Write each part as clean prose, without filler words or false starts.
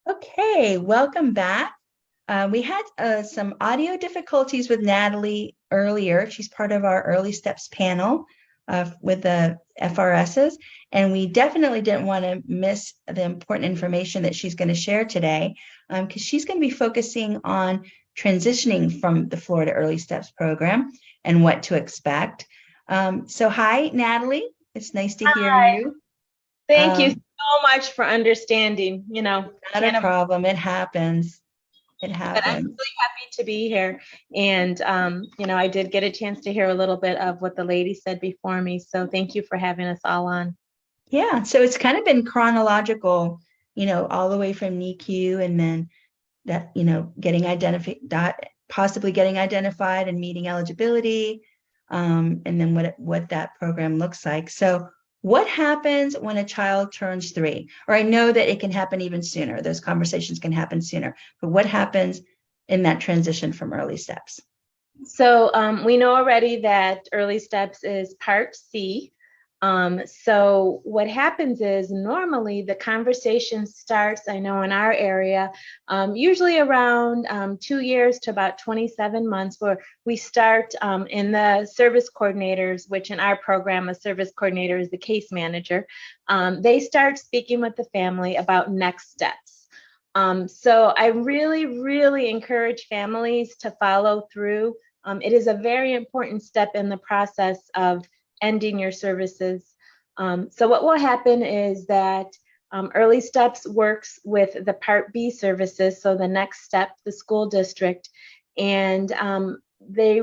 Okay, welcome back. We had some audio difficulties with Natalie earlier. She's part of our early steps panel with the FRSs, and we definitely didn't want to miss the important information that she's going to share today because she's going to be focusing on transitioning from the Florida Early Steps program and what to expect. So hi, Natalie. It's nice to hear Hi. you. Thank you Um, so much for understanding. Not a Can't imagine, problem. It happens. It but I'm happens. really happy to be here. And, I did get a chance to hear a little bit of what the lady said before me. So thank you for having us all on. Yeah, so it's kind of been chronological, all the way from NICU and then that, getting identified, possibly getting identified and meeting eligibility, and then what that program looks like. So what happens when a child turns 3? Or I know that it can happen even sooner. Those conversations can happen sooner, but what happens in that transition from early steps? So we know already that early steps is part C. So what happens is normally the conversation starts, I know in our area, usually around 2 years to about 27 months, where we start in the service coordinators, which in our program, a service coordinator is the case manager. They start speaking with the family about next steps. So I really, really encourage families to follow through. It is a very important step in the process of ending your services. So what will happen is that Early Steps works with the Part B services, so the next step, the school district, and they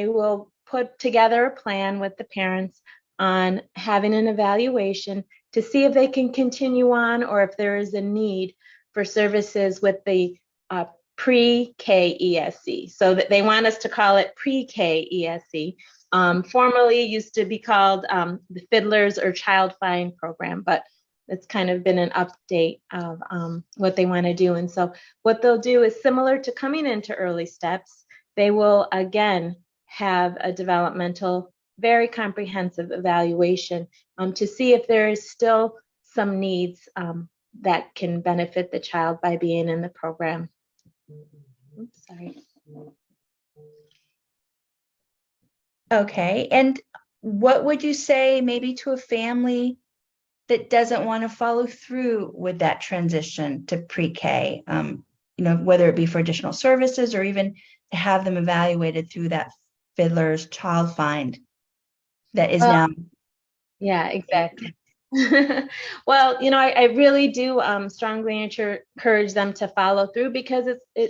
will put together a plan with the parents on having an evaluation to see if they can continue on or if there is a need for services with the pre-K ESC. So that they want us to call it pre-K ESC. Formerly used to be called the Fiddlers or Child Find program, but it's kind of been an update of what they want to do. And so what they'll do is similar to coming into early steps. They will again have a developmental, very comprehensive evaluation to see if there is still some needs that can benefit the child by being in the program. Oops, sorry. Okay. And what would you say maybe to a family that doesn't want to follow through with that transition to pre-K, whether it be for additional services or even to have them evaluated through that Fiddler's Child Find that is Well, now. yeah, exactly. Well, I really do strongly encourage them to follow through because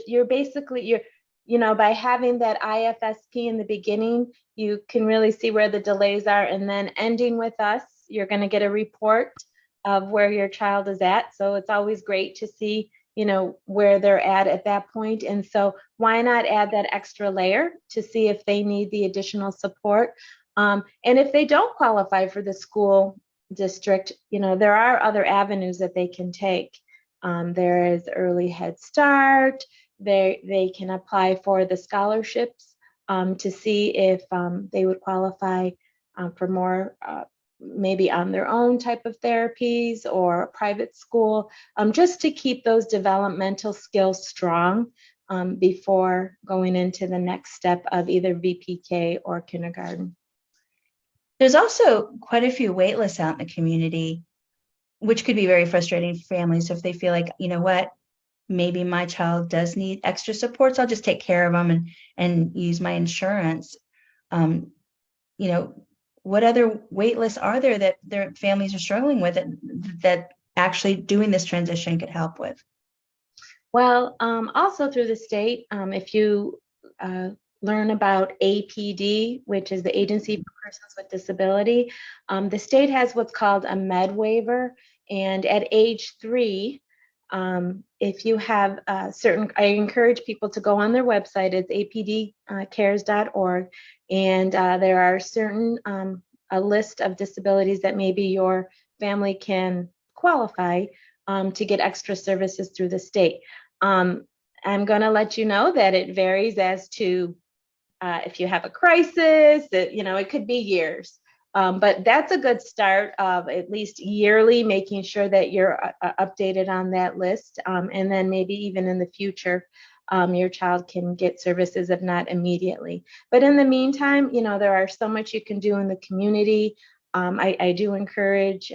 you're by having that IFSP in the beginning, you can really see where the delays are, and then ending with us, you're going to get a report of where your child is at. So it's always great to see, where they're at that point. And so why not add that extra layer to see if they need the additional support? And if they don't qualify for the school district, there are other avenues that they can take. There is early Head Start. They can apply for the scholarships to see if they would qualify for more, maybe on their own type of therapies or private school, just to keep those developmental skills strong before going into the next step of either VPK or kindergarten. There's also quite a few wait lists out in the community, which could be very frustrating for families if they feel like, you know what, maybe my child does need extra supports. I'll just take care of them and use my insurance. Um, what other wait lists are there that their families are struggling with that actually doing this transition could help with? Well, also through the state, if you learn about APD, which is the Agency for Persons with Disability, the state has what's called a med waiver. And at age 3, if you have I encourage people to go on their website. It's apdcares.org. And there are certain, a list of disabilities that maybe your family can qualify to get extra services through the state. I'm going to let you know that it varies as to if you have a crisis, that it could be years. But that's a good start of at least yearly, making sure that you're updated on that list. And then maybe even in the future, your child can get services if not immediately. But in the meantime, there are so much you can do in the community. I do encourage,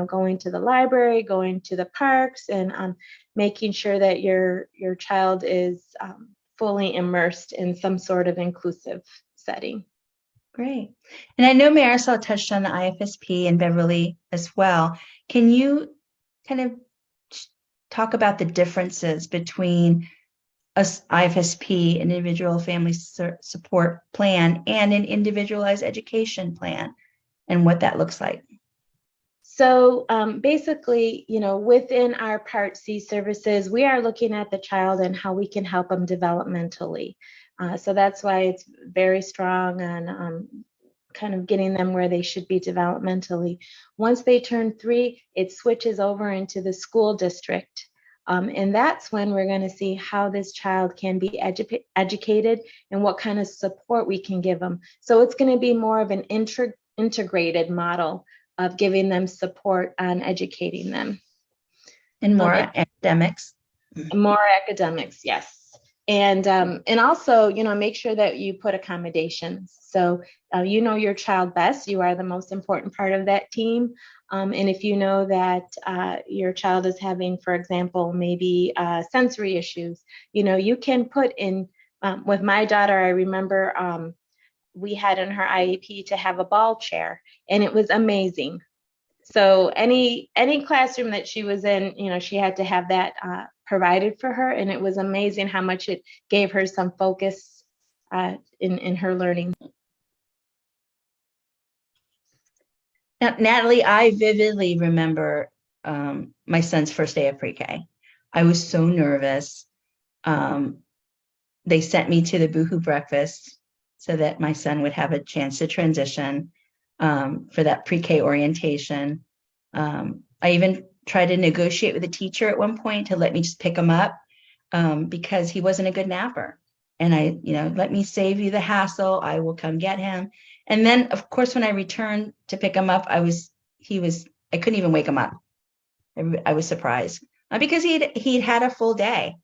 going to the library, going to the parks, and making sure that your child is fully immersed in some sort of inclusive setting. Great. And I know Marisol touched on the IFSP and Beverly as well. Can you kind of talk about the differences between a IFSP, an individual family support plan, and an individualized education plan, and what that looks like? So basically, within our Part C services, we are looking at the child and how we can help them developmentally. So that's why it's very strong on kind of getting them where they should be developmentally. Once they turn 3, it switches over into the school district. And that's when we're going to see how this child can be educated and what kind of support we can give them. So it's going to be more of an integrated model of giving them support on educating them. And more academics. More academics, yes. And also, make sure that you put accommodations. So your child best. You are the most important part of that team. And if you know that your child is having, for example, maybe sensory issues, you can put in, with my daughter, I remember we had in her IEP to have a ball chair, and it was amazing. So any classroom that she was in, she had to have that provided for her, and it was amazing how much it gave her some focus in her learning. Now, Natalie, I vividly remember my son's first day of pre-K. I was so nervous. They sent me to the Boohoo breakfast so that my son would have a chance to transition for that pre-K orientation. I even tried to negotiate with the teacher at one point to let me just pick him up because he wasn't a good napper. And I, let me save you the hassle. I will come get him. And then, of course, when I returned to pick him up, I couldn't even wake him up. I was surprised because he'd had a full day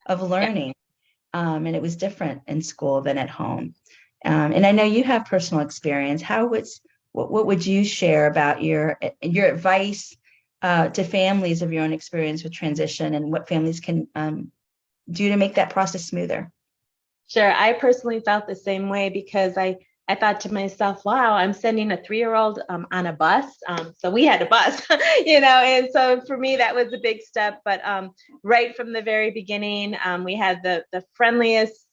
of learning. And it was different in school than at home. And I know you have personal experience. What would you share about your advice to families of your own experience with transition, and what families can do to make that process smoother? Sure. I personally felt the same way because I thought to myself, wow, I'm sending a 3-year-old on a bus. So we had a bus, and so for me, that was a big step. But right from the very beginning, we had the friendliest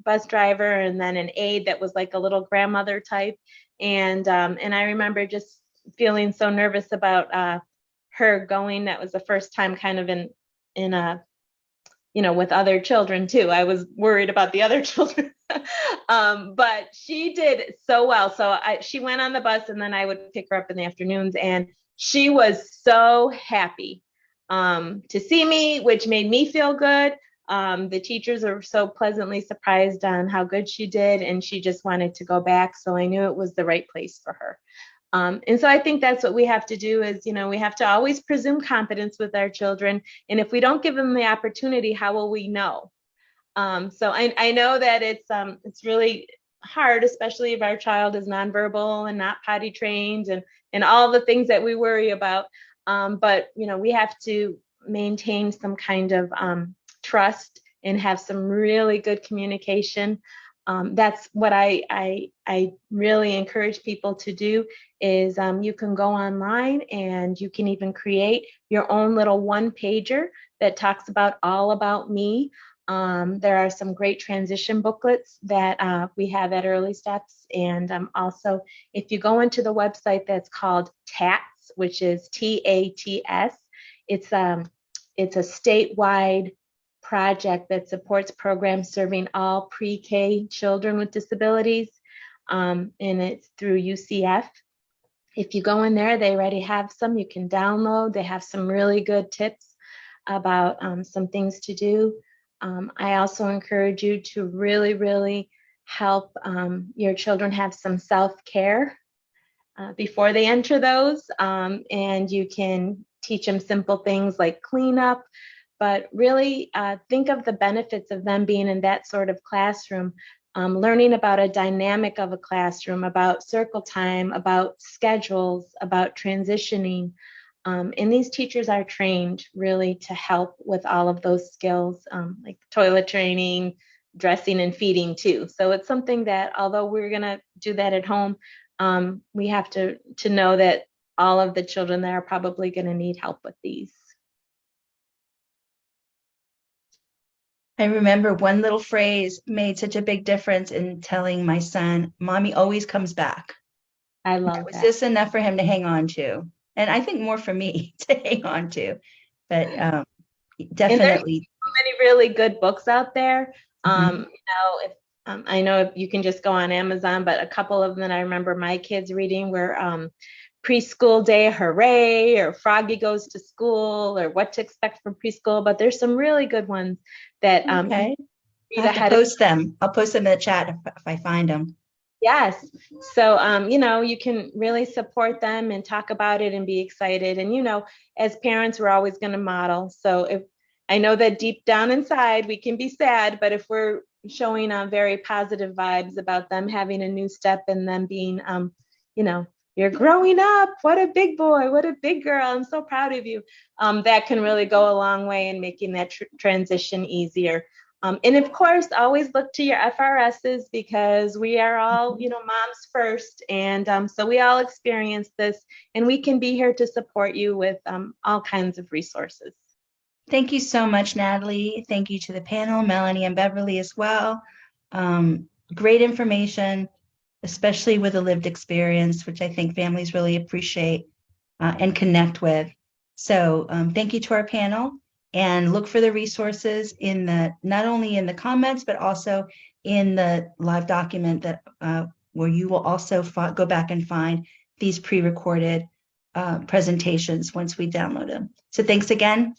bus driver, and then an aide that was like a little grandmother type. And I remember just feeling so nervous about her going. That was the first time kind of in a with other children too. I was worried about the other children, but she did so well. So she went on the bus, and then I would pick her up in the afternoons, and she was so happy to see me, which made me feel good. The teachers are so pleasantly surprised on how good she did, and she just wanted to go back. So I knew it was the right place for her. And so I think that's what we have to do is, we have to always presume competence with our children. And if we don't give them the opportunity, how will we know? So I know that it's really hard, especially if our child is nonverbal and not potty trained and all the things that we worry about. But, we have to maintain some kind of trust and have some really good communication. That's what I really encourage people to do is you can go online and you can even create your own little one-pager that talks all about me. There are some great transition booklets that we have at Early Steps. And also, if you go into the website that's called TATS, which is TATS, it's a statewide project that supports programs serving all pre-K children with disabilities, and it's through UCF. If you go in there, they already have some you can download. They have some really good tips about some things to do. I also encourage you to really, really help your children have some self-care. before they enter those, and you can teach them simple things like cleanup, but really think of the benefits of them being in that sort of classroom, learning about a dynamic of a classroom, about circle time, about schedules, about transitioning. And these teachers are trained really to help with all of those skills, like toilet training, dressing and feeding too. So it's something that although we're going to do that at home, we have to know that all of the children there are probably going to need help with these. I remember one little phrase made such a big difference in telling my son, Mommy always comes back. I love Was that. this enough for him to hang on to? And I think more for me to hang on to, but definitely. So many really good books out there. Mhm. If I know if you can just go on Amazon, but a couple of them I remember my kids reading were Preschool Day Hooray, or Froggy Goes to School, or What to Expect from Preschool. But there's some really good ones that Okay. I read have to ahead of. post them. I'll post them in the chat if I find them. Yes. So, you can really support them and talk about it and be excited. And, as parents, we're always going to model. So if I know that deep down inside we can be sad, but if we're showing very positive vibes about them having a new step and them being, you're growing up. What a big boy. What a big girl. I'm so proud of you. That can really go a long way in making that transition easier. And of course, always look to your FRSs, because we are all, moms first. And so we all experience this, and we can be here to support you with all kinds of resources. Thank you so much, Natalie. Thank you to the panel, Melanie and Beverly as well. Great information, especially with a lived experience, which I think families really appreciate and connect with. So thank you to our panel, and look for the resources not only in the comments, but also in the live document that where you will also go back and find these pre-recorded presentations once we download them. So thanks again.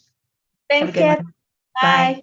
Thanks, Kat. Bye. Bye.